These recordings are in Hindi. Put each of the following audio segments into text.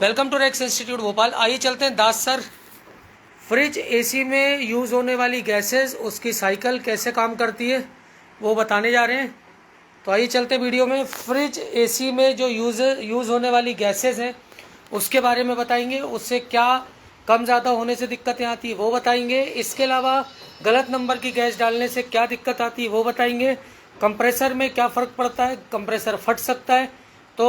Welcome to Rex institute Bhopal. आइए चलते हैं दास सर। फ्रिज एसी में यूज़ होने वाली गैसेस, उसकी साइकिल कैसे काम करती है वो बताने जा रहे हैं। तो आइए चलते हैं वीडियो में। फ्रिज एसी में जो यूज़ होने वाली गैसेस हैं उसके बारे में बताएंगे, उससे क्या कम ज़्यादा होने से दिक्कतें आती है वो बताएंगे। इसके अलावा गलत नंबर की गैस डालने से क्या दिक्कत आती है वो बताएंगे। कंप्रेसर में क्या फ़र्क पड़ता है, कंप्रेसर फट सकता है। तो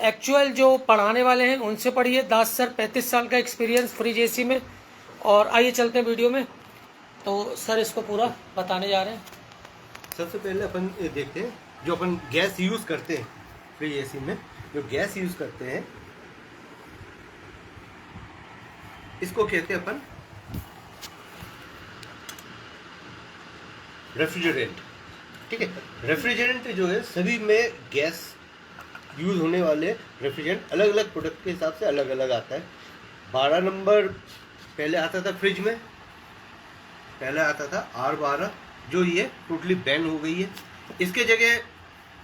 एक्चुअल जो पढ़ाने वाले हैं उनसे पढ़िए। दास सर 35 साल का एक्सपीरियंस फ्रिज एसी में। और आइए चलते हैं वीडियो में। तो सर इसको पूरा बताने जा रहे हैं। सबसे पहले अपन ये देखते हैं जो अपन गैस यूज़ करते हैं फ्रिज एसी में। जो गैस यूज़ करते हैं इसको कहते हैं अपन रेफ्रिजरेंट। ठीक है, रेफ्रिजरेंट जो है सभी में गैस यूज़ होने वाले रेफ्रिजरेंट अलग अलग प्रोडक्ट के हिसाब से अलग अलग आता है। 12 नंबर पहले आता था फ्रिज में, पहले आता था R12, जो ये टोटली बैन हो गई है। इसके जगह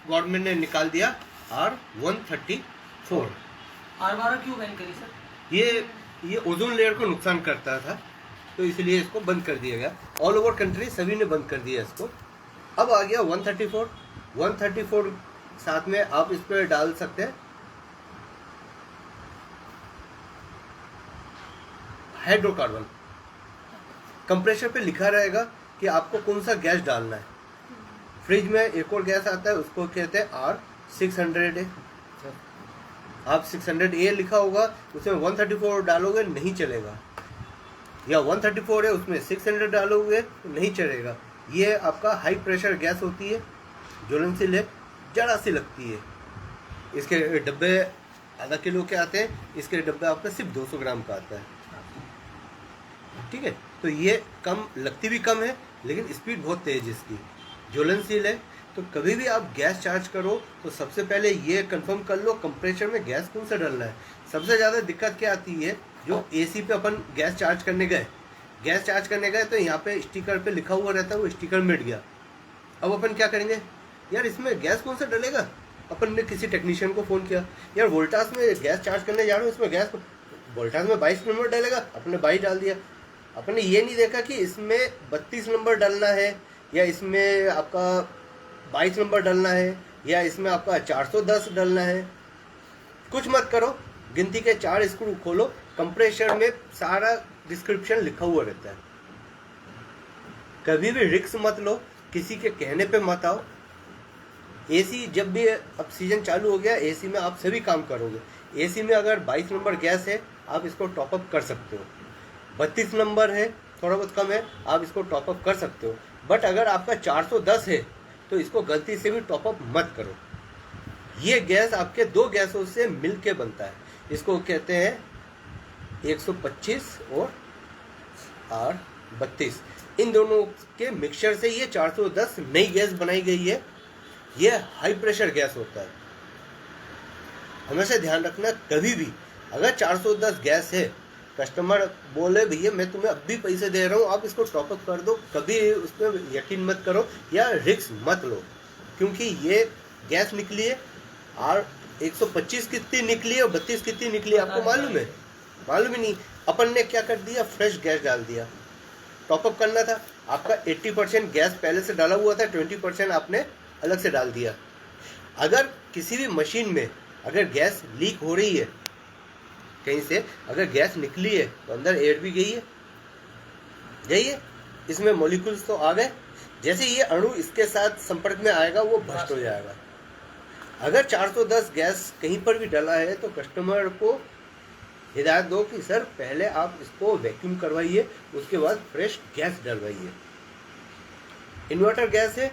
गवर्नमेंट ने निकाल दिया R134। R12 क्यों बैन करी सर? ये ओजोन लेयर को नुकसान करता था, तो इसलिए इसको बंद कर दिया गया। ऑल ओवर कंट्री सभी ने बंद कर दिया इसको। अब आ गया 134 साथ में आप इस पर डाल सकते हैं हाइड्रोकार्बन। कंप्रेसर पे लिखा रहेगा कि आपको कौन सा गैस डालना है। फ्रिज में एक और गैस आता है, उसको कहते हैं R600A। आप 600A लिखा होगा, उसमें 134 डालोगे नहीं चलेगा, या 134 है उसमें 600 डालोगे तो नहीं चलेगा। ये आपका हाई प्रेशर गैस होती है, ज्वलनशील है, जरा सी लगती है। इसके डब्बे आधा किलो के आते हैं, इसके डब्बे आपका सिर्फ 200 ग्राम का आता है। ठीक है, तो ये कम लगती भी कम है, लेकिन स्पीड बहुत तेज इसकी, ज्वलनशील है। तो कभी भी आप गैस चार्ज करो तो सबसे पहले ये कंफर्म कर लो कंप्रेसर में गैस कौन सा डालना है। सबसे ज़्यादा दिक्कत क्या आती है, जो एसी पे अपन गैस चार्ज करने गए तो यहाँ पे स्टिकर पे लिखा हुआ रहता है, वो स्टिकर मिट गया। अब अपन क्या करेंगे, यार इसमें गैस कौन सा डलेगा। अपन ने किसी टेक्नीशियन को फ़ोन किया, यार वोल्टास में गैस चार्ज करने जा रहा हूँ, इसमें गैस वोल्टास में 22 नंबर डलेगा, अपन ने 22 डाल दिया। अपन ने ये नहीं देखा कि इसमें 32 नंबर डालना है, या इसमें आपका 22 नंबर डालना है, या इसमें आपका 410 डालना है। कुछ मत करो, गिनती के 4 स्क्रू खोलो, कंप्रेसर में सारा डिस्क्रिप्शन लिखा हुआ रहता है। कभी भी रिस्क मत लो, किसी के कहने पे मत आओ। एसी जब भी अब सीजन चालू हो गया, एसी में आप सभी काम करोगे। एसी में अगर 22 नंबर गैस है, आप इसको टॉपअप कर सकते हो। 32 नंबर है, थोड़ा बहुत कम है, आप इसको टॉपअप कर सकते हो। बट अगर आपका 410 है तो इसको गलती से भी टॉपअप मत करो। ये गैस आपके 2 गैसों से मिल के बनता है, इसको कहते हैं 125 और R32। इन दोनों के मिक्सचर से ये 410 नई गैस बनाई गई है। ये हाई प्रेशर गैस होता है। हमेशा ध्यान रखना, कभी भी अगर 410 गैस है, कस्टमर बोले भैया मैं तुम्हें अब भी पैसे दे रहा हूँ, आप इसको टॉपअप कर दो, कभी उस पर यकीन मत करो या रिस्क मत लो। क्योंकि ये गैस निकली है, और 125 कितनी निकली है और 32 कितनी निकली है आपको मालूम है? मालूम ही नहीं। अपन ने क्या कर दिया, फ्रेश गैस डाल दिया। टॉपअप करना था, आपका 80% गैस पहले से डाला हुआ था, 20% आपने अलग से डाल दिया। अगर किसी भी मशीन में अगर गैस लीक हो रही है, कहीं से अगर गैस निकली है तो अंदर एयर भी गई है, इसमें मॉलिक्यूल्स तो आ गए। जैसे ये अणु इसके साथ संपर्क में आएगा वो भस्म हो जाएगा। अगर 410 गैस कहीं पर भी डाला है तो कस्टमर को हिदायत दो कि सर पहले आप इसको वैक्यूम करवाइए, उसके बाद फ्रेश गैस डलवाइए। इन्वर्टर गैस है,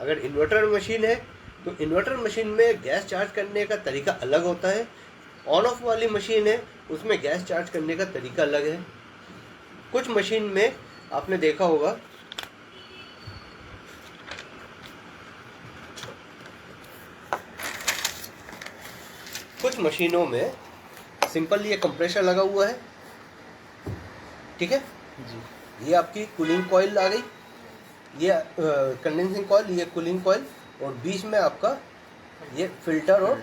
अगर इन्वर्टर मशीन है तो इन्वर्टर मशीन में गैस चार्ज करने का तरीका अलग होता है। ऑन ऑफ वाली मशीन है, उसमें गैस चार्ज करने का तरीका अलग है। कुछ मशीन में आपने देखा होगा, कुछ मशीनों में सिंपल ये कंप्रेसर लगा हुआ है। ठीक है जी, ये आपकी कूलिंग कॉइल आ गई, ये कंडेंसिंग कॉइल, ये कूलिंग कॉइल, और बीच में आपका ये फिल्टर और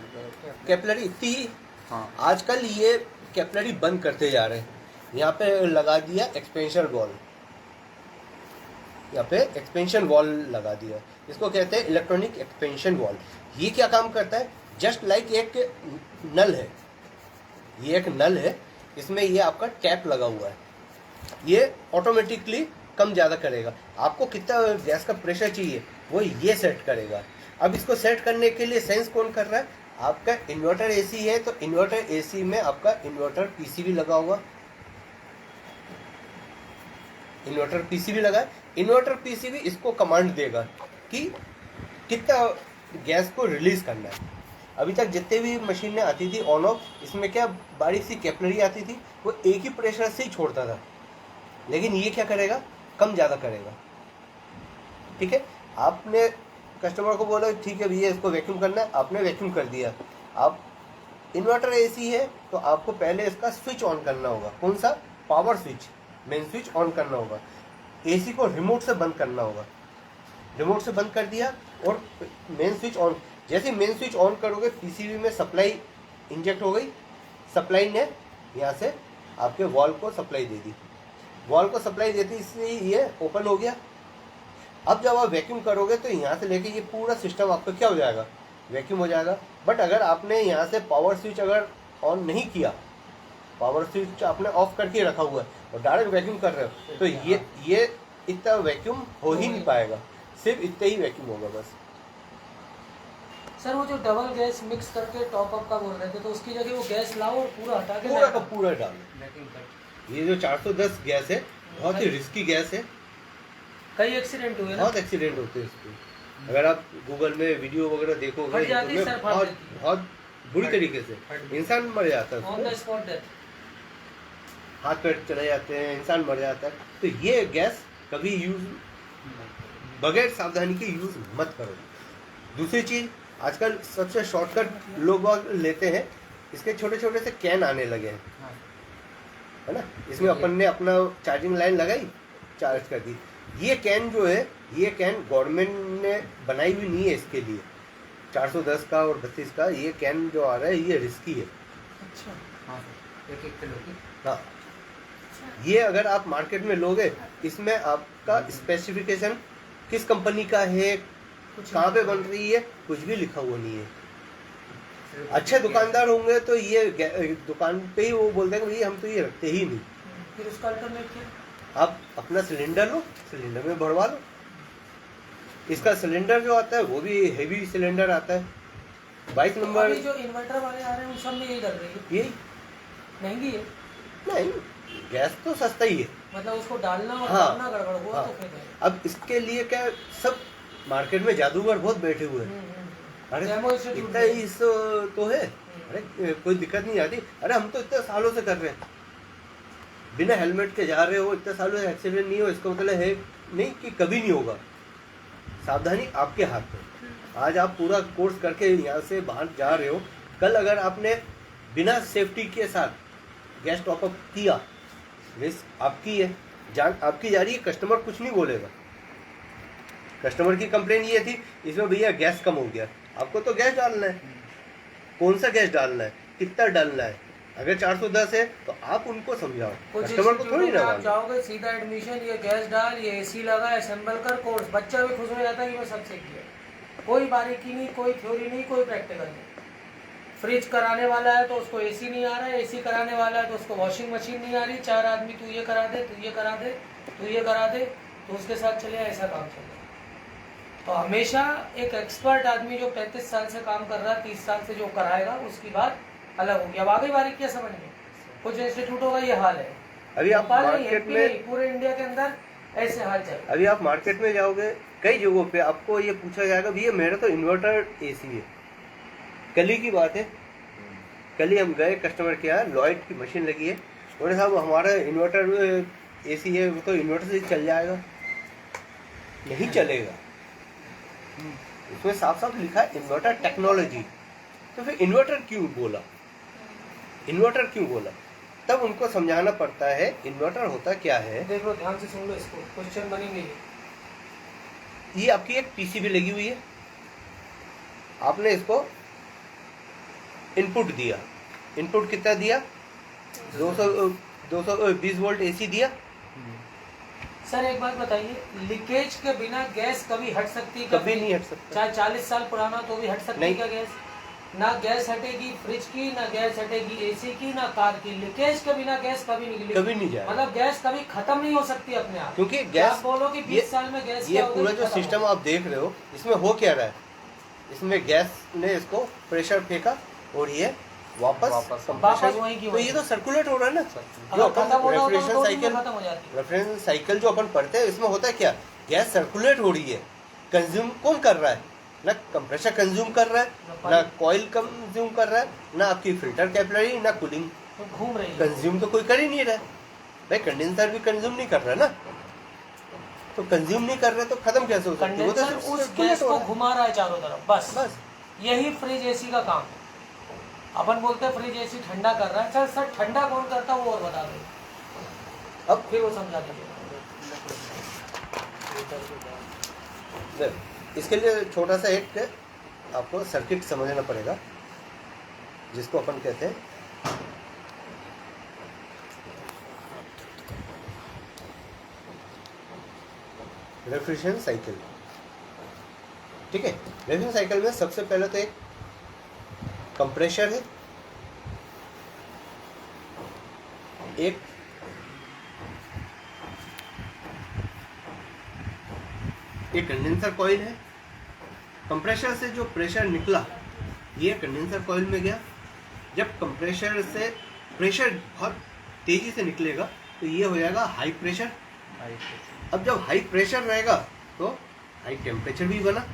कैपिलरी, इतनी ही हाँ, आजकल ये कैपिलरी बंद करते जा रहे हैं। यहाँ पे लगा दिया एक्सपेंशन वॉल, यहाँ पे एक्सपेंशन वॉल लगा दिया, इसको कहते हैं इलेक्ट्रॉनिक एक्सपेंशन वॉल। ये क्या काम करता है? जस्ट लाइक एक नल है, ये एक नल है, इसमें ये आपका टैप लगा हुआ है, ये ऑटोमेटिकली कम ज़्यादा करेगा। आपको कितना गैस का प्रेशर चाहिए वो ये सेट करेगा। अब इसको सेट करने के लिए सेंस कौन कर रहा है? आपका इन्वर्टर एसी है तो इन्वर्टर एसी में आपका इन्वर्टर पीसीबी लगा हुआ, इन्वर्टर पीसीबी लगा है। इन्वर्टर पीसीबी इसको कमांड देगा कि कितना गैस को रिलीज करना है। अभी तक जितने भी मशीनें आती थी ऑन ऑफ, इसमें क्या बारीक सी कैपिलरी आती थी, वो एक ही प्रेशर से ही छोड़ता था, लेकिन ये क्या करेगा? कम ज़्यादा करेगा। ठीक है, आपने कस्टमर को बोला ठीक है भैया इसको वैक्यूम करना है, आपने वैक्यूम कर दिया। आप इन्वर्टर एसी है तो आपको पहले इसका स्विच ऑन करना होगा। कौन सा? Power switch, main switch on करना होगा। एसी को रिमोट से बंद करना होगा, रिमोट से बंद कर दिया और मेन स्विच ऑन। जैसे मेन स्विच ऑन करोगे पीसीबी में सप्लाई इंजेक्ट हो गई, सप्लाई ने यहाँ से आपके वॉल को सप्लाई दे दी, वॉल को सप्लाई देती इसलिए ये ओपन हो गया। अब जब आप वैक्यूम करोगे तो यहाँ से लेके ये पूरा सिस्टम आपका क्या हो जाएगा? वैक्यूम हो जाएगा। बट अगर आपने यहाँ से पावर स्विच अगर ऑन नहीं किया, पावर स्विच आपने ऑफ करके रखा हुआ है और डायरेक्ट वैक्यूम कर रहे हो तो ये इतना वैक्यूम हो ही नहीं पाएगा, सिर्फ इतना ही वैक्यूम होगा बस। सर वो जो डबल गैस मिक्स करके टॉप अप का बोल रहे थे, तो उसकी जगह वो गैस लाओ और पूरा हटा के पूरा का पूरा डालो। ये जो 410 गैस है बहुत ही रिस्की गैस है, कई एक्सीडेंट हुए ना, बहुत एक्सीडेंट होते हैं इसमें। अगर आप गूगल में वीडियो वगैरह देखोगे तो बहुत बुरी तरीके से इंसान मर जाता है, ऑन द स्पॉट डेथ, हाथ पैर चले जाते हैं, इंसान मर जाता है। तो ये गैस कभी यूज बगैर सावधानी के यूज मत करो। दूसरी चीज, आजकल सबसे शॉर्टकट लोग लेते हैं, इसके छोटे छोटे से कैन आने लगे हैं, है ना। इसमें अपन ने अपना चार्जिंग लाइन लगाई, चार्ज कर दी। ये कैन जो है, ये कैन गवर्नमेंट ने बनाई हुई नहीं है इसके लिए। 410 का और 32 का ये कैन जो आ रहा है ये रिस्की है। अच्छा, हाँ एक किलो की। हाँ, ये अगर आप मार्केट में लोगे, इसमें आपका स्पेसिफिकेशन किस कंपनी का है, कहाँ पे बन रही है, कुछ भी लिखा हुआ नहीं है। अच्छे दुकानदार होंगे तो ये दुकान पे ही वो बोल देंगे भैया हम तो ये रखते ही नहीं। फिर उसका अल्टरनेट क्या? आप अपना सिलेंडर लो, सिलेंडर में भरवा लो। इसका सिलेंडर जो आता है वो भी हेवी सिलेंडर आता है, 22 नंबर। अभी जो इन्वर्टर वाले आ रहे हैं उन सब में यही डल रही है, यही महंगी है। नहीं, गैस तो सस्ता ही है, मतलब उसको डालना और हाँ, डालना गड़बड़ हुआ हाँ। तो फिर अब इसके लिए क्या सब मार्केट में जादूगर बहुत बैठे हुए हैं। अरे इतना ही तो है, अरे कोई दिक्कत नहीं आती। अरे हम तो इतने सालों से कर रहे हैं, बिना हेलमेट के जा रहे हो, इतने सालों से एक्सीडेंट नहीं हो, इसका मतलब है नहीं कि कभी नहीं होगा। सावधानी आपके हाथ में। आज आप पूरा कोर्स करके यहाँ से बाहर जा रहे हो, कल अगर आपने बिना सेफ्टी के साथ गैस टॉपअप किया, रिस्क आपकी है, जान आपकी जा रही है, कस्टमर कुछ नहीं बोलेगा। कस्टमर की कंप्लेन ये थी इसमें भैया गैस कम हो गया, आपको तो गैस डालना है, कौन सा गैस डालना है, कितना डालना है। अगर 410 है तो आप उनको समझाओ, कस्टमर को थोड़ी ना। आप जाओगे सीधा एडमिशन, ये गैस डाल, ये एसी लगा, असेंबल कर, कोर्स, बच्चा भी खुश हो जाता है कि मैं सब सीख गया। कोई बारीकी नहीं, कोई थ्योरी नहीं, कोई प्रैक्टिकल नहीं। फ्रिज कराने वाला है तो उसको एसी नहीं आ रहा है, एसी कराने वाला है तो उसको वॉशिंग मशीन नहीं आ रही, 4 आदमी तू ये करा दे, तू ये करा दे, तू ये करा दे, तो उसके साथ चले, ऐसा काम चले। तो हमेशा एक एक्सपर्ट आदमी जो 35 साल से काम कर रहा है, 30 साल से जो कराएगा, उसकी बात अलग होगी। अब आगे बारीक क्या समझ में, कुछ इंस्टीट्यूटों का ये हाल है। अभी आप मार्केट में, पूरे इंडिया के अंदर ऐसे हाल चल। अभी आप मार्केट में जाओगे, कई जगहों पे आपको ये पूछा जाएगा भैया मेरा तो इन्वर्टर एसी है। कल ही की बात है, कल ही हम गए कस्टमर के यहाँ, लॉयड की मशीन लगी है, बोले साहब हमारा इन्वर्टर एसी है, वो तो इन्वर्टर से चल जाएगा। नहीं चलेगा, इसमें साफ साफ लिखा है इन्वर्टर टेक्नोलॉजी। तो फिर इन्वर्टर क्यों बोला, इन्वर्टर क्यों बोला? तब उनको समझाना पड़ता है इन्वर्टर होता क्या है। देखो ध्यान से सुन लो इसको, क्वेश्चन बनेंगे। ये आपकी एक पीसीबी लगी हुई है, आपने इसको इनपुट दिया, इनपुट कितना दिया, 220 वोल्ट एसी दिया। सर एक बात बताइए, लीकेज के बिना गैस कभी हट सकती है? कभी नहीं हट सकता। चाहे 40 साल पुराना तो भी हट सकती है नहीं। क्या गैस? ना गैस हटेगी फ्रिज की, ना गैस हटेगी एसी की, ना कार की। लीकेज के बिना गैस कभी निकलेगी? कभी नहीं जाएगा। मतलब गैस कभी खत्म नहीं हो सकती अपने आप? क्योंकि क्या गैस, आप बोलो कि 20 साल में गैस ये क्या हो पूरा गई, जो खत्म हो सिस्टम आप देख रहे हो, इसमें हो क्या रहा है, इसमें गैस ने इसको प्रेशर फेंका और ये वापस वापस कंप्रेसर, वहीं की तो वहीं। ये तो सर्कुलेट हो रहा है ना। अगर जो खत्म हो अपन रहा हो तो रेफ्रिजरेशन 2 दिन में साइकिल, खत्म हो जाती है। रेफ्रिजरेशन साइकिल जो अपन पढ़ते हैं, इसमें होता है क्या, गैस सर्कुलेट हो रही है। कंज्यूम कौन कर रहा है, ना कंप्रेसर कंज्यूम कर रहा है, ना कॉइल कंज्यूम कर रहा है, ना आपकी फिल्टर कैपिलरी, ना कूलिंग तो घूम रही है। कंज्यूम तो कोई कर ही नहीं रहा है भाई। कंडेंसर भी कंज्यूम नहीं कर रहा है ना, तो कंज्यूम नहीं कर रहे तो खत्म कैसे हो सकती है? वो तो कंडेंसर सिर्फ उस circulate गैस हो को रहा है। घुमा रहा है चारों तरफ, बस बस यही फ्रिज एसी का काम है। अपन बोलते हैं फ्रिज एसी ठंडा कर रहा है, चल सर ठंडा कौन करता है वो और बता दो, अब फिर वो समझा दीजिए। इसके लिए छोटा सा एक आपको सर्किट समझना पड़ेगा, जिसको अपन कहते हैं रेफ्रिजरेशन साइकिल। ठीक है, रेफ्रिजरेशन साइकिल में सबसे पहले तो एक कंप्रेसर है, एक कंडेंसर कॉइल है। कंप्रेसर से जो प्रेशर निकला ये कंडेंसर कॉइल में गया। जब कंप्रेसर से प्रेशर बहुत तेजी से निकलेगा तो ये हो जाएगा हाई प्रेशर। अब जब हाई प्रेशर रहेगा तो हाई टेम्परेचर भी बना।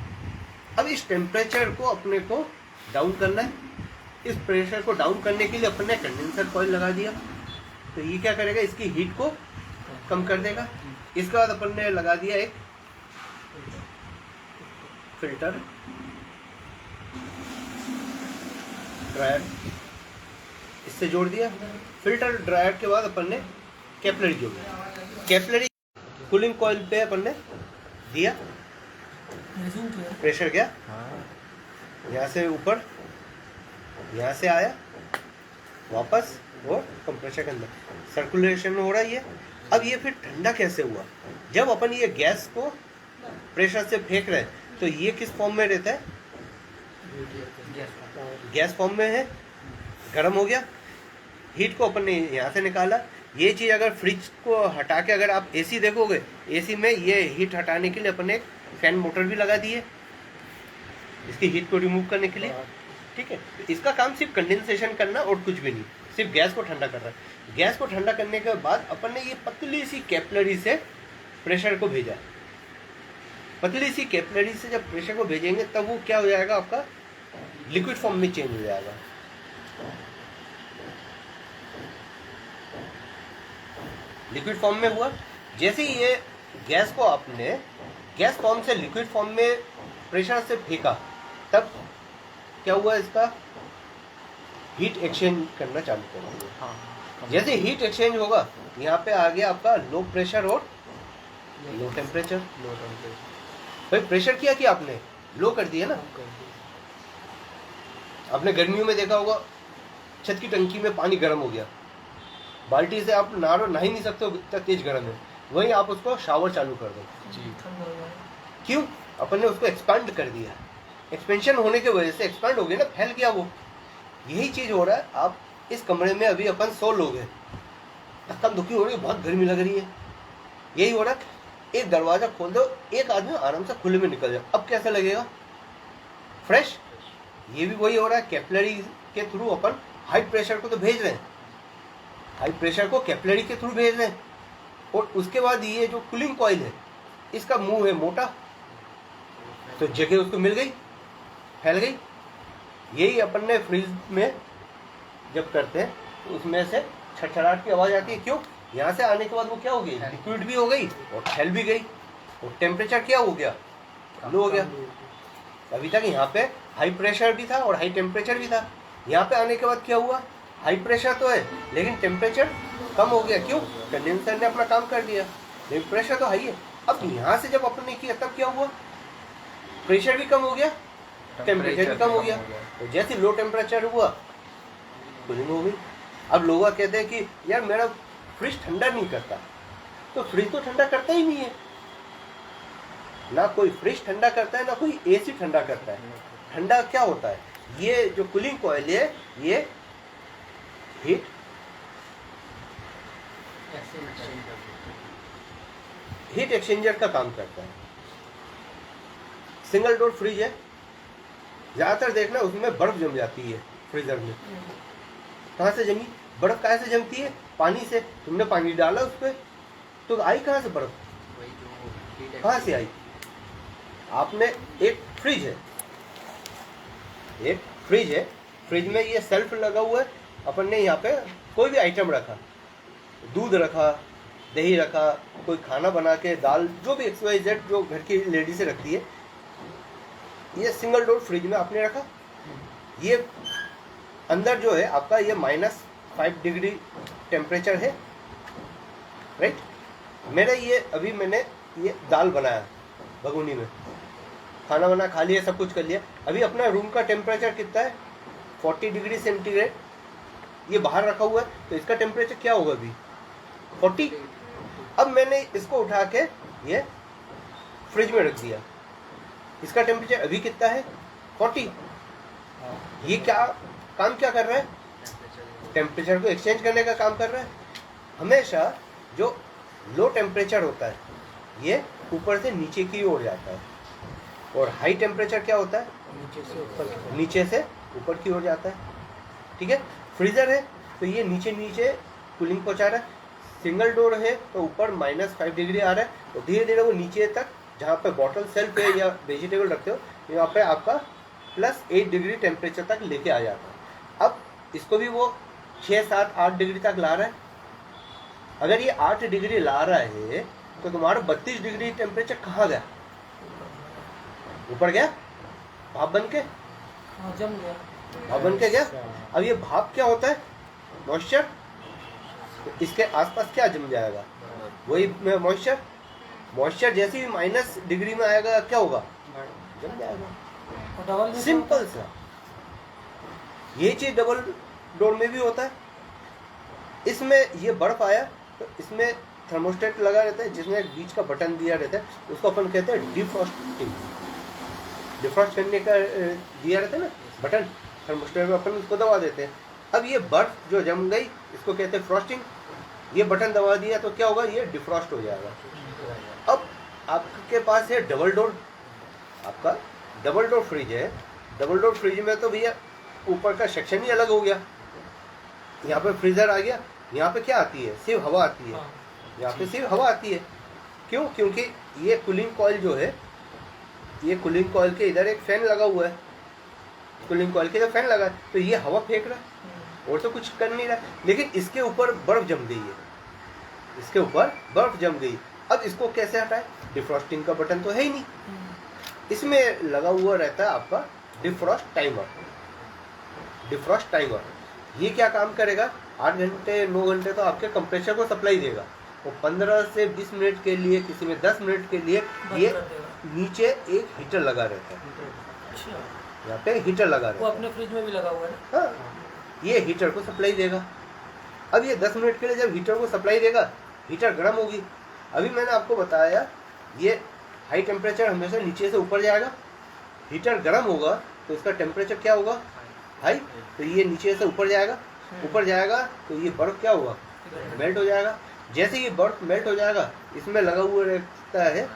अब इस टेम्परेचर को अपने को डाउन करना है। इस प्रेशर को डाउन करने के लिए अपन ने कंडेंसर कॉइल लगा दिया, तो ये क्या करेगा, इसकी हीट को कम कर देगा। इसके बाद अपन ने लगा दिया एक फिल्टर ड्रायर, इससे जोड़ दिया। फिल्टर ड्रायर के बाद अपन ने कैपिलरी जोड़ा। कैपिलरी कूलिंग कॉइल पे अपन ने दिया, प्रेशर गया यहाँ से ऊपर, यहाँ से आया वापस और कंप्रेसर के अंदर सर्कुलेशन हो रहा है ये। अब ये फिर ठंडा कैसे हुआ, जब अपन ये गैस को प्रेशर से फेंक रहे हैं तो ये किस फॉर्म में रहता है, गैस फॉर्म में है, गर्म हो गया। हीट को अपन ने यहाँ से निकाला। ये चीज़ अगर फ्रिज को हटा के अगर आप एसी देखोगे, एसी में ये हीट हटाने के लिए अपन ने एक फैन मोटर भी लगा दी है, इसकी हीट को रिमूव करने के लिए। ठीक है, इसका काम सिर्फ कंडेंसेशन करना और कुछ भी नहीं, सिर्फ गैस को ठंडा करना। गैस को ठंडा करने के बाद अपन ने ये पतली सी कैपिलरी से प्रेशर को भेजा। पतली सी कैपिलरी से जब प्रेशर को भेजेंगे तब वो क्या हो जाएगा, आपका लिक्विड फॉर्म में चेंज हो जाएगा। लिक्विड फॉर्म में हुआ। जैसे ही ये गैस को आपने गैस फॉर्म से लिक्विड फॉर्म में प्रेशर से फेंका, तब क्या हुआ, इसका हीट एक्सचेंज करना चालू कर दिया। जैसे हीट एक्सचेंज होगा, यहाँ पे आ गया आपका लो प्रेशर और लो टेम्परेचर। भाई प्रेशर किया कि आपने लो कर दिया ना। आपने गर्मियों में देखा होगा, छत की टंकी में पानी गर्म हो गया, बाल्टी से आप नहा ही नहीं सकते हो, इतना तेज गर्म है। वहीं आप उसको शावर चालू कर दो, क्यों, अपन ने उसको एक्सपांड कर दिया। एक्सपेंशन होने की वजह से एक्सपांड हो गया ना, फैल गया वो। यही चीज हो रहा है। आप इस कमरे में अभी अपन 100 लोग हैं, धक्का दुखी हो रही है, बहुत गर्मी लग रही है, यही हो रहा है। एक दरवाजा खोल दो, एक आदमी आराम से खुले में निकल जाए, अब कैसा लगेगा, फ्रेश। ये भी वही हो रहा है, कैपिलरी के थ्रू अपन हाई प्रेशर को तो भेज रहे हैं, हाई प्रेशर को कैपिलरी के थ्रू भेज रहे हैं। और उसके बाद ये जो कूलिंग कॉइल है, इसका मुंह है मोटा, तो जगह उसको मिल गई, फैल गई। यही अपन ने फ्रिज में जब करते हैं तो उसमें से छटछटाहट की आवाज़ आती है, क्यों, यहाँ से आने के बाद वो क्या हो गई, लिक्विड भी हो गई और फैल भी गई, और टेम्परेचर क्या हो गया, लो हो गया। अभी तक यहाँ पे हाई प्रेशर भी था और हाई टेम्परेचर भी था, यहाँ पे आने के बाद क्या हुआ, हाई प्रेशर तो है लेकिन टेम्परेचर कम हो गया, क्यों, कंडेंसर ने अपना काम कर दिया, लेकिन प्रेशर तो हाई है। अब यहाँ से जब अपन ने किया तब क्या हुआ, प्रेशर भी कम हो गया, टेम्परेचर भी कम हो गया। तो जैसे लो टेम्परेचर हुआ, कूलिंग हो गई। अब लोग कहते हैं कि यार मेरा फ्रिज ठंडा नहीं करता, तो फ्रिज तो ठंडा करता ही नहीं है ना, कोई फ्रिज ठंडा करता है ना कोई एसी ठंडा करता है। ठंडा क्या होता है, ये जो कूलिंग कॉइल है ये हीट एक्सचेंजर का काम करता है। सिंगल डोर फ्रिज है, ज्यादातर देखना उसमें बर्फ जम जाती है फ्रीजर में। कहाँ से जमी बर्फ, कहाँ से जमती है, पानी से। तुमने पानी डाला उस पर तो आई कहाँ से बर्फ, कहाँ से आई। आपने एक फ्रिज है, फ्रिज में ये सेल्फ लगा हुआ है, अपन ने यहाँ पे कोई भी आइटम रखा, दूध रखा, दही रखा, कोई खाना बना के, दाल, जो भी XYZ जो घर की लेडी से रखती है, ये सिंगल डोर फ्रिज में आपने रखा। ये अंदर जो है आपका ये -5 डिग्री टेम्परेचर है, राइट। मैंने ये दाल बनाया भगोनी में, खाना बना खा लिया, सब कुछ कर लिया। अभी अपना रूम का टेम्परेचर कितना है, 40 डिग्री सेंटीग्रेड। ये बाहर रखा हुआ है तो इसका टेम्परेचर क्या होगा अभी, 40। अब मैंने इसको उठा के ये फ्रिज में रख दिया, इसका टेम्परेचर अभी कितना है, 40। ये क्या काम क्या कर रहा है, टेम्परेचर को एक्सचेंज करने का काम कर रहा है। हमेशा जो लो टेम्परेचर होता है ये ऊपर से नीचे की ओर जाता है, और हाई टेम्परेचर क्या होता है, नीचे से ऊपर की ओर जाता है। ठीक है, फ्रीजर है तो ये नीचे कूलिंग पहुंचा रहा है। सिंगल डोर है तो ऊपर -5 डिग्री आ रहा है, तो धीरे धीरे वो नीचे तक, जहाँ पे बॉटल सेल्फ है या वेजिटेबल रखते हो, यहाँ पे आपका +8 डिग्री टेम्परेचर तक लेके आ जाता है। अब इसको भी वो 6, 7, 8 डिग्री तक ला रहा है। अगर ये 8 डिग्री ला रहा है तो तुम्हारा 32 डिग्री टेम्परेचर कहाँ गया, ऊपर गया, भाप बन के, जम गया, भाप बन के गया। अब ये भाप क्या होता है, मॉइस्चर। तो इसके आसपास क्या जम जाएगा, वही मॉइस्चर जैसे ही माइनस डिग्री में आएगा क्या होगा, जम जाएगा। सिंपल सा। ये चीज डबल डोर में भी होता है। इसमें ये बर्फ आया तो इसमें थर्मोस्टेट लगा रहता है, जिसमें एक बीच का बटन दिया रहता है, उसको अपन कहते हैं डिफ्रॉस्टिंग। डिफ्रॉस्ट करने का दिया रहता है ना बटन, थर्मोस्टेट में अपन उसको दबा देते हैं। अब ये बर्फ जो जम गई इसको कहते हैं फ्रॉस्टिंग। ये बटन दबा दिया तो क्या होगा, ये डिफ्रॉस्ट हो जाएगा। अब आपके पास है डबल डोर, आपका डबल डोर फ्रिज है। डबल डोर फ्रिज में तो भैया ऊपर का सेक्शन ही अलग हो गया। यहाँ पे फ्रीजर आ गया, यहाँ पे क्या आती है, सिर्फ हवा आती है। यहाँ पे सिर्फ हवा आती है, क्यों, क्योंकि ये कूलिंग कॉइल जो है, ये कूलिंग कॉइल के इधर एक फैन लगा हुआ है, कूलिंग कॉइल के इधर फैन लगा है, तो ये हवा फेंक रहा है और तो कुछ कर नहीं रहा। लेकिन इसके ऊपर बर्फ जम गई है, इसके ऊपर बर्फ जम गई। अब इसको कैसे हटाए, डिफ्रॉस्टिंग का बटन तो है ही नहीं। इसमें लगा हुआ रहता है आपका डिफ्रॉस्ट टाइमर। डिफ्रॉस्ट टाइमर ये क्या काम करेगा, 8 घंटे 9 घंटे तो आपके कंप्रेसर को सप्लाई देगा। वो 15 से 20 मिनट के लिए, किसी में 10 मिनट के लिए ये नीचे एक हीटर लगा रहता है। अच्छा, यहाँ पे हीटर लगा रहता है, वो अपने फ्रिज में भी लगा हुआ है ना। हाँ, ये हीटर को सप्लाई देगा। अब ये 10 मिनट के लिए जब हीटर को सप्लाई देगा, हीटर गर्म होगी। अभी मैंने आपको बताया ये हाई टेम्परेचर हमेशा नीचे से ऊपर जाएगा, हीटर गर्म होगा तो इसका टेम्परेचर क्या होगा, हाई, तो ये नीचे से ऊपर जाएगा। ऊपर जाएगा तो ये बर्फ क्या होगा, मेल्ट हो जाएगा। जैसे ये बर्फ मेल्ट हो जाएगा, इसमें लगा हुआ रहता है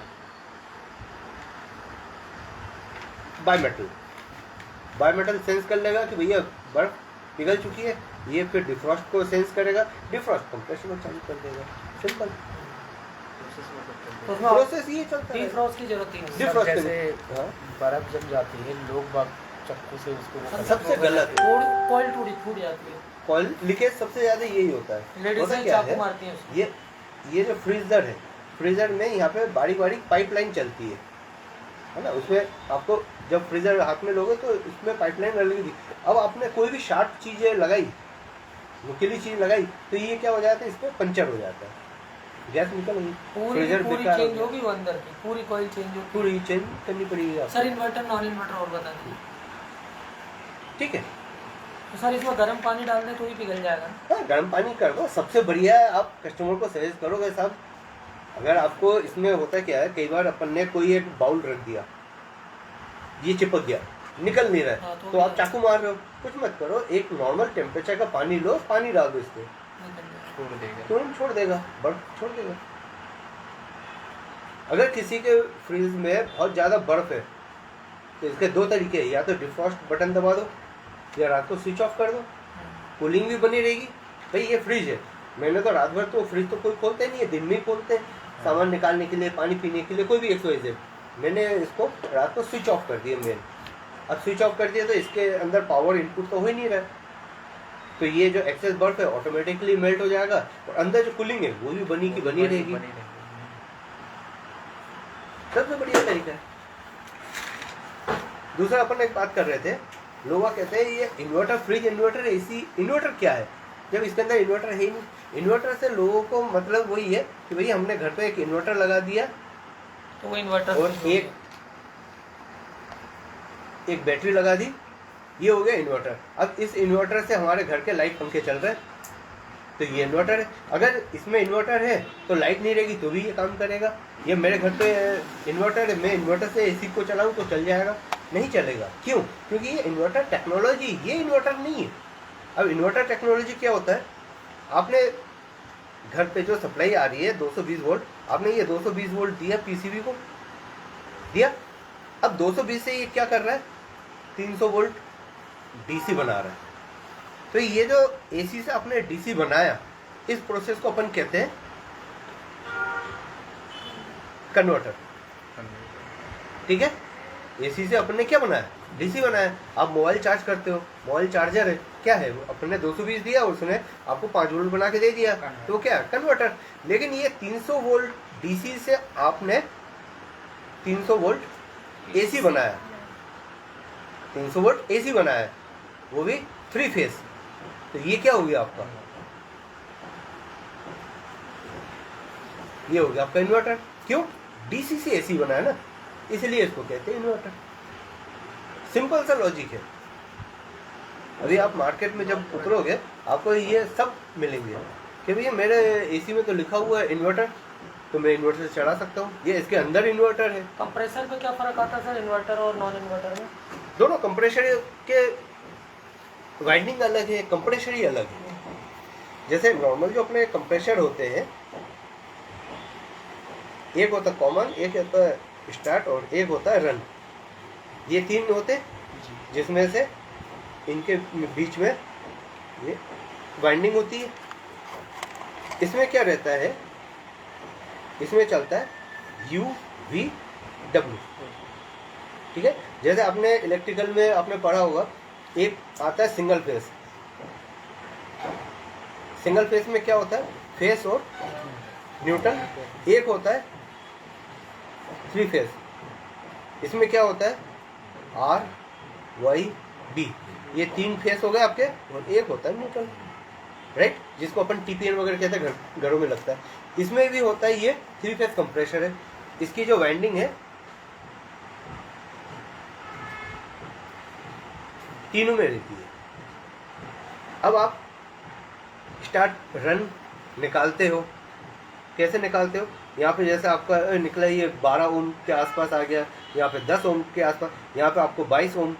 बायोमेटल। बायोमेटल सेंस कर लेगा कि भैया बर्फ पिघल चुकी है, ये फिर डिफ्रॉस्ट को सेंस करेगा, डिफ्रॉस्ट कंप्रेसर को चालू कर देगा। सिंपल प्रोसेस ये चलता है। डिफ्रॉस्ट की जरूरत नहीं है। डिफ्रॉस्ट जैसे हाँ, बर्फ जम जाती है, लोग बाग चक्कू से उसको सबसे गलत है। कॉइल फूट जाती है, कॉइल लीकेज सबसे ज्यादा यही होता है। लेडीज होता से क्या चाकू है, मारती हैं उसको। ये जो फ्रीजर है, फ्रीजर में यहाँ पे बारीक बारीक पाइपलाइन चलती है ना। उसमें आपको जब फ्रीजर हाथ में लोगे तो इसमें पाइपलाइन लगेगी। अब आपने कोई भी शार्प चीज़ें लगाई, नुकीली चीज़ लगाई, तो ये क्या हो जाता है, इसमें पंचर हो जाता है, गैस निकल गई, पूरी चेंज होगी, वो अंदर की पूरी कॉइल चेंज होगी, पूरी चेंज करनी पड़ेगी आपको। सर इन्वर्टर नॉन इन्वर्टर और बता दीजिए। ठीक है, तो सर इसमें गर्म पानी डाल दें तो ही पिघल जाएगा ना? हाँ, गर्म पानी कर दो, सबसे बढ़िया है। आप कस्टमर को सजेस्ट करोगे साहब, अगर आपको इसमें होता क्या है, कई बार अपन ने कोई एक बाउल रख दिया, ये चिपक गया, निकल नहीं रहा है, हाँ, तो आप चाकू मार रहे हो, कुछ मत करो, एक नॉर्मल टेम्परेचर का पानी लो, पानी डाल दो इसमें, निकल जाएगा। छोड़ देगा। तुरंत छोड़ देगा, बर्फ छोड़ देगा। अगर किसी के फ्रीज में बहुत ज़्यादा बर्फ है तो इसके दो तरीके हैं, या तो डिफ्रॉस्ट बटन दबा दो या रात को स्विच ऑफ कर दो, कूलिंग भी बनी रहेगी। भाई ये फ्रिज है, मैंने तो रात भर तो फ्रिज तो कोई खोलते नहीं है, दिन में ही खोलते हैं सामान निकालने के लिए, पानी पीने के लिए, कोई भी एक्सरसाइज। मैंने इसको रात को स्विच ऑफ कर दिया मेन। अब स्विच ऑफ कर दिया तो इसके अंदर पावर इनपुट तो हो ही नहीं रहा है, तो ये जो एक्सेस बर्फ है ऑटोमेटिकली मेल्ट हो जाएगा और अंदर जो कूलिंग है वो भी बनी की बनी रहेगी। सबसे बढ़िया तरीका है। दूसरा अपन एक बात कर रहे थे, लोग कहते हैं ये inverter, fridge inverter, AC inverter क्या है, जब इसके अंदर इन्वर्टर है ही नहीं। इन्वर्टर से लोगों को मतलब वही है कि भाई हमने घर पे एक इन्वर्टर लगा दिया तो वो इन्वर्टर और एक बैटरी लगा दी, ये हो गया इन्वर्टर। अब इस इन्वर्टर से हमारे घर के लाइट पंखे चल रहे हैं, तो ये इन्वर्टर है। अगर इसमें इन्वर्टर है तो लाइट नहीं रहेगी तो भी ये काम करेगा। ये मेरे घर पे इन्वर्टर है, मैं इन्वर्टर से एसी को चलाऊं तो चल जाएगा? नहीं चलेगा। क्यों? क्योंकि ये इन्वर्टर टेक्नोलॉजी, ये इन्वर्टर नहीं है। अब इन्वर्टर टेक्नोलॉजी क्या होता है, आपने घर पे जो सप्लाई आ रही है 220 वोल्ट, आपने ये 220 वोल्ट दिया पीसीबी को, दिया। अब 220 से ये क्या कर रहा है, 300 वोल्ट डीसी बना रहा है। तो ये जो एसी से आपने डीसी बनाया, इस प्रोसेस को अपन कहते हैं कन्वर्टर। ठीक है, एसी से अपन ने क्या बनाया, डीसी बनाया। आप मोबाइल चार्ज करते हो, मोबाइल चार्जर है, क्या है, अपन ने 220 दिया और उसने आपको 5 वोल्ट बना के दे दिया, तो क्या कन्वर्टर। लेकिन ये 300 वोल्ट डीसी से आपने 300 वोल्ट एसी बनाया, 300 वोल्ट एसी बनाया, वो भी 3 फेज। तो ये क्या हो गया आपका, ये हो गया आपका इन्वर्टर। क्यों? डीसी से एसी बनाया ना, इसलिए इसको कहते हैं इन्वर्टर। सिंपल सा लॉजिक है। अभी आप मार्केट में जब उतरोगे आपको ये सब मिलेंगे कि भैया मेरे एसी में तो लिखा हुआ है इन्वर्टर, तो मैं इन्वर्टर से चला सकता हूँ, ये इसके अंदर इन्वर्टर है। कंप्रेसर पे क्या फर्क आता है सर, इन्वर्टर और नॉन इन्वर्टर में? दोनों कंप्रेसर के वाइंडिंग अलग है, कंप्रेसर ही अलग है। जैसे नॉर्मल जो अपने कंप्रेसर होते हैं, एक होता है कॉमन, एक होता है स्टार्ट और एक होता है रन। ये 3 होते जिसमें से इनके बीच में ये वाइंडिंग होती है। इसमें क्या रहता है, इसमें चलता है U V W। ठीक है, जैसे आपने इलेक्ट्रिकल में आपने पढ़ा होगा, एक आता है सिंगल फेस। सिंगल फेस में क्या होता है, फेस और न्यूट्रल। एक होता है 3 फेस, इसमें क्या होता है R Y B, ये 3 फेस हो गए आपके, और एक होता है न्यूट्रल, राइट, जिसको अपन TPN वगैरह कहते हैं, घरों में लगता है। इसमें भी होता है, ये 3 फेस कंप्रेसर है। इसकी जो वाइंडिंग है तीनों में रहती है। अब आप स्टार्ट रन निकालते हो, कैसे निकालते हो, यहाँ पे जैसे आपका निकला ये 12 ओम के आसपास आ गया, यहाँ पे 10 ओम के आसपास, यहाँ पे आपको 22 ओम,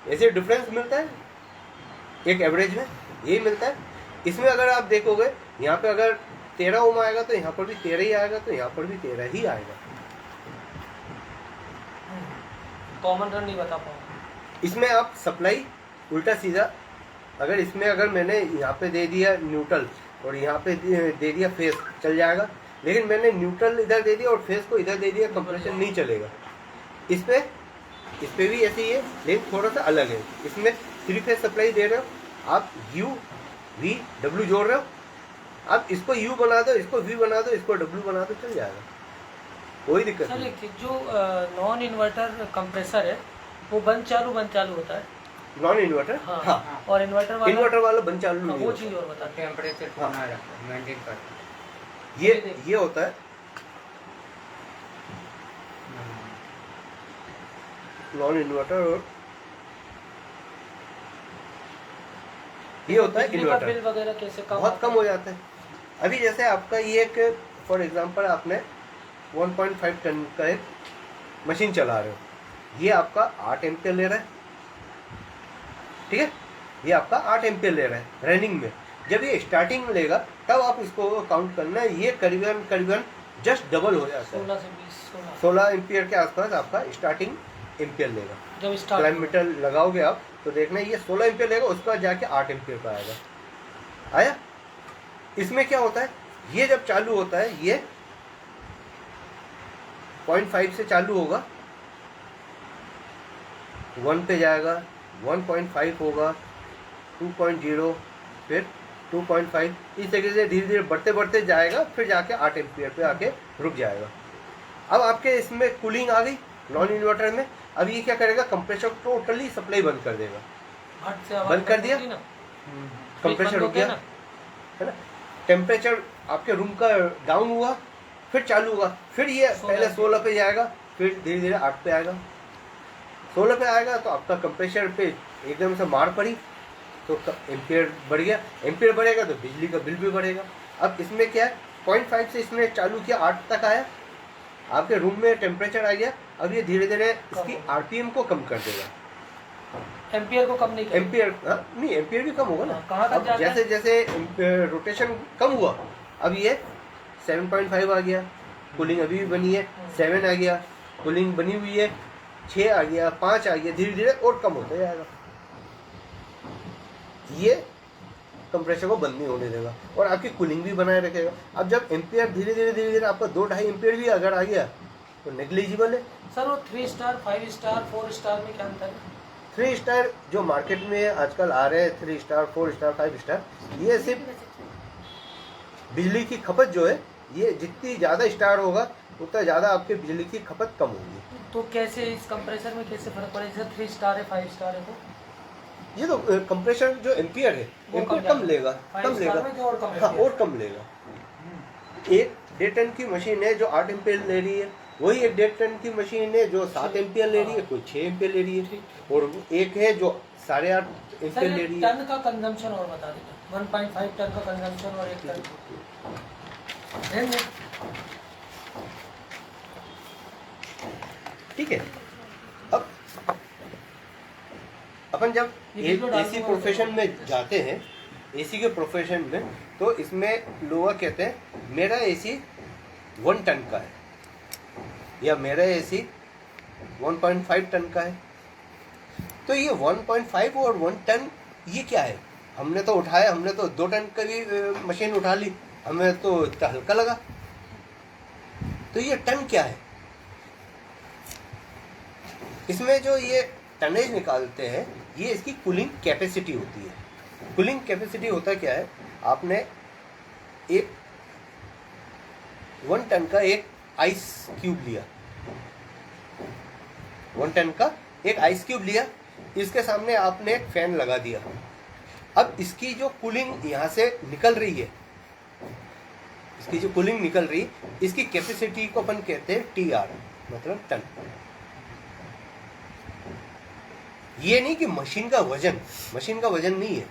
ऐसे डिफरेंस मिलता है एक एवरेज में, यही मिलता है। इसमें अगर आप देखोगे, यहाँ पे अगर 13 ओम आएगा तो यहाँ पर भी 13 ही आएगा, तो यहाँ पर भी 13 ही आएगा। कॉमन रन नहीं बता पाऊँ। इसमें आप सप्लाई उल्टा सीधा, अगर इसमें अगर मैंने यहाँ पे दे दिया न्यूट्रल और यहाँ पे दे दिया फेस, चल जाएगा। लेकिन मैंने न्यूट्रल इधर दे दिया और फेस को इधर दे दिया, कंप्रेशन नहीं चलेगा। इस पे भी ऐसे ही है, लेकिन थोड़ा सा अलग है। इसमें 3 फेस सप्लाई दे रहे हो आप, U V W जोड़ रहे हो, आप इसको U बना दो, इसको V बना दो, इसको W बना दो, चल जाएगा, कोई दिक्कत सर नहीं। जो नॉन इन्वर्टर कंप्रेसर है वो बंद चालू होता है। नॉन इन्वर्टर, हाँ, हाँ, और इन्वर्टर वाला बंद चालू नहीं वो होता। चीज़ और बता। टेम्परेचर हाँ। बना रखा है, मेंटेन करता ये होता है नॉन इन्वर्टर और ये होता है बिजली का इन्वर्टर। बिल वगैरह कैसे कम बहुत कम हो जाता है। अभी जैसे आपका ये एक फॉर एग्जांपल आपने 1.5 टन का एक मशीन चला रहे हो, ये आपका 8 एम्पियर ले रहा है, ठीक है, ये आपका 8 एम्पियर ले रहा है रनिंग में। जब ये स्टार्टिंग में लेगा तब आप इसको काउंट करना है, ये करीबन करीबन जस्ट डबल हो जाता है। 16 से 20 16 एम्पियर के आसपास आपका स्टार्टिंग एम्पियर लेगा। जब स्टार्ट किलोमीटर लगाओगे आप तो देखना ये 16 एम्पियर लेगा, उसके बाद जाके 8 एम्पियर का आएगा। आया? इसमें क्या होता है, ये जब चालू होता है ये 0.5 से चालू होगा, 1 पे जाएगा, 1.5 होगा, 2.0, फिर 2.5, इस तरीके से धीरे धीरे बढ़ते बढ़ते जाएगा, फिर जाके 8 एम्पियर पे आके रुक जाएगा। अब आपके इसमें कूलिंग आ गई नॉन इन्वर्टर में। अब ये क्या करेगा, कंप्रेसर टोटली सप्लाई बंद कर देगा। हट से आवाज बंद कर दिया, होती ना, कंप्रेसर बंद रुक होते हैं गया, ना। है ना। टेम्परेचर आपके रूम का डाउन हुआ, फिर चालू हुआ, फिर ये 16 पहले 16 पे जाएगा, फिर धीरे धीरे 8 पे आएगा। 16 पे आएगा तो आपका कंप्रेसर पे एकदम से मार पड़ी तो एम्पियर बढ़ गया, एम्पियर बढ़ेगा तो बिजली का बिल भी बढ़ेगा। अब इसमें क्या है, 0.5 से इसने चालू किया, 8 तक आया, आपके रूम में टेम्परेचर आ गया। अब ये धीरे धीरे इसकी आरपीएम को कम कर देगा। एम्पियर को कम नहीं करेगा। एम्पियर नहीं, एम्पियर भी कम होगा ना। कहाँ तक अब जाता है? जैसे जैसे रोटेशन कम हुआ, अब ये 7.5 आ गया, कूलिंग अभी भी बनी है, 7 आ गया, कूलिंग बनी हुई है, 6 आ गया, 5 आ गया, धीरे धीरे और कम होता जाएगा। ये कंप्रेसर को बंद नहीं होने देगा और आपकी कूलिंग भी बनाए रखेगा। अब जब एम्पियर धीरे धीरे आपका 2-2.5 एम्पियर भी अगर आ गया तो नेग्लिजिबल है। सर वो 3 स्टार, 5 स्टार, 4 स्टार में क्या अंतर है? 3 स्टार जो मार्केट में आजकल आ रहे हैं, 3 स्टार, 4 स्टार, 5 स्टार, ये सिर्फ बिजली की खपत जो है, ये जितनी ज़्यादा स्टार होगा उतना ज़्यादा आपके बिजली की खपत कम होगी। तो कैसे इस कंप्रेसर में कैसे फर्क पड़ेगा? जैसे 3 स्टार है, 5 स्टार है, तो ये तो कंप्रेसर जो एम्पियर है वो इनको कम कम लेगा, 5 कम स्टार लेगा, में तो और कम हाँ एम्पियर। और कम लेगा। एक 1.5 टन की मशीन है जो 8 एम्पियर ले रही है, वही एक 1.5 टन की मशीन है जो 7 एम्पियर ले रही है, कोई 6 एम्पियर ले रही है, और एक है जो 8.5 सर एम्पियर ले ये रही है। टन का कंजम्पशन और बता दीजिए। 1.5 टन का कंजम्पशन और 1 टन देंगे। ठीक है। अब अपन जब ये वीडियो डाल एसी दूंगा प्रोफेशन में जाते हैं, एसी के प्रोफेशन में, तो इसमें लोग कहते हैं मेरा एसी 1 टन का है या मेरा एसी 1.5 टन का है। तो ये 1.5 और 1 टन ये क्या है? हमने तो उठाया, हमने तो 2 टन का भी मशीन उठा ली, हमें तो इतना हल्का लगा। तो ये टन क्या है? इसमें जो ये टनेज निकालते हैं ये इसकी कूलिंग कैपेसिटी होती है। कूलिंग कैपेसिटी होता क्या है, आपने एक 1 टन का एक आइस क्यूब लिया, 1 टन का एक आइस क्यूब लिया, इसके सामने आपने एक फैन लगा दिया। अब इसकी जो कूलिंग यहाँ से निकल रही है, इसकी जो कूलिंग निकल रही, इसकी कैपेसिटी को अपन कहते हैं TR, मतलब टन। ये नहीं कि मशीन का वजन, मशीन का वजन नहीं है,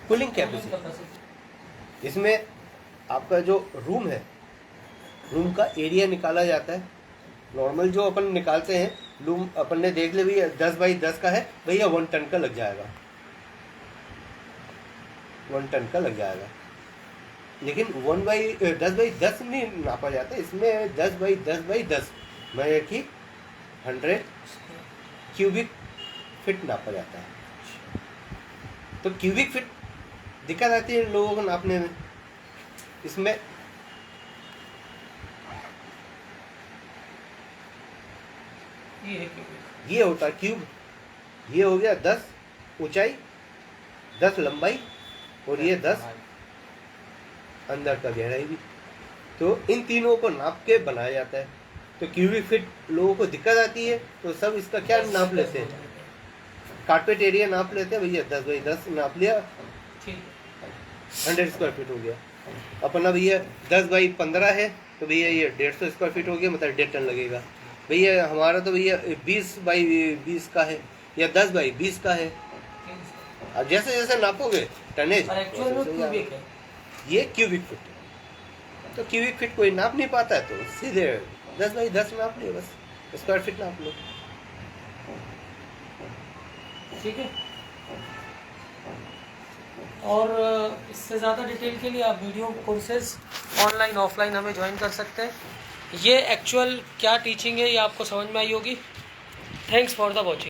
कूलिंग कैपेसिटी। इसमें आपका जो रूम है, रूम का एरिया निकाला जाता है। नॉर्मल जो अपन निकालते हैं रूम, अपन ने देख ले भैया 10 बाई 10 का है, भैया 1 टन का लग जाएगा, 1 टन का लग जाएगा। लेकिन 10 बाई 10 नहीं नापा जाता, इसमें 10 बाई 10 बाई 10 मैं कि 100 क्यूबिक फिट नापा जाता है। तो क्यूबिक फिट दिक्कत आती है लोगों को नापने में। इसमें ये है क्यूबिक। ये होता है क्यूब, ये हो गया 10 ऊंचाई, 10 लंबाई और ये 10 अंदर का गहराई भी। तो इन तीनों को नाप के बनाया जाता है। तो क्यूबिक फिट लोगों को दिक्कत आती है तो सब इसका क्या नाप लेते हैं, कारपेट एरिया नाप लेते हैं, भैया 10 बाई 10 नाप लिया, ठीक 100 स्क्वायर फीट हो गया। अपना भैया 10 बाई 15 है तो भैया ये 150 स्क्वायर फीट हो गया, मतलब 1.5 टन लगेगा। भैया हमारा तो भैया 20 बाई 20 का है या 10 बाई 20 का है, अब जैसे जैसे नापोगे टनेज, और एक्चुअल में वैसे वैसे क्यूबिक है। ये क्यूबिक फीट है। तो क्यूबिक फीट कोई नाप नहीं पाता है तो सीधे 10 x 10 नाप लियो, बस स्क्वायर फीट नाप लो। ठीक है। और इससे ज़्यादा डिटेल के लिए आप वीडियो कोर्सेज ऑनलाइन ऑफलाइन हमें ज्वाइन कर सकते हैं। ये एक्चुअल क्या टीचिंग है ये आपको समझ में आई होगी। Thanks for the watching.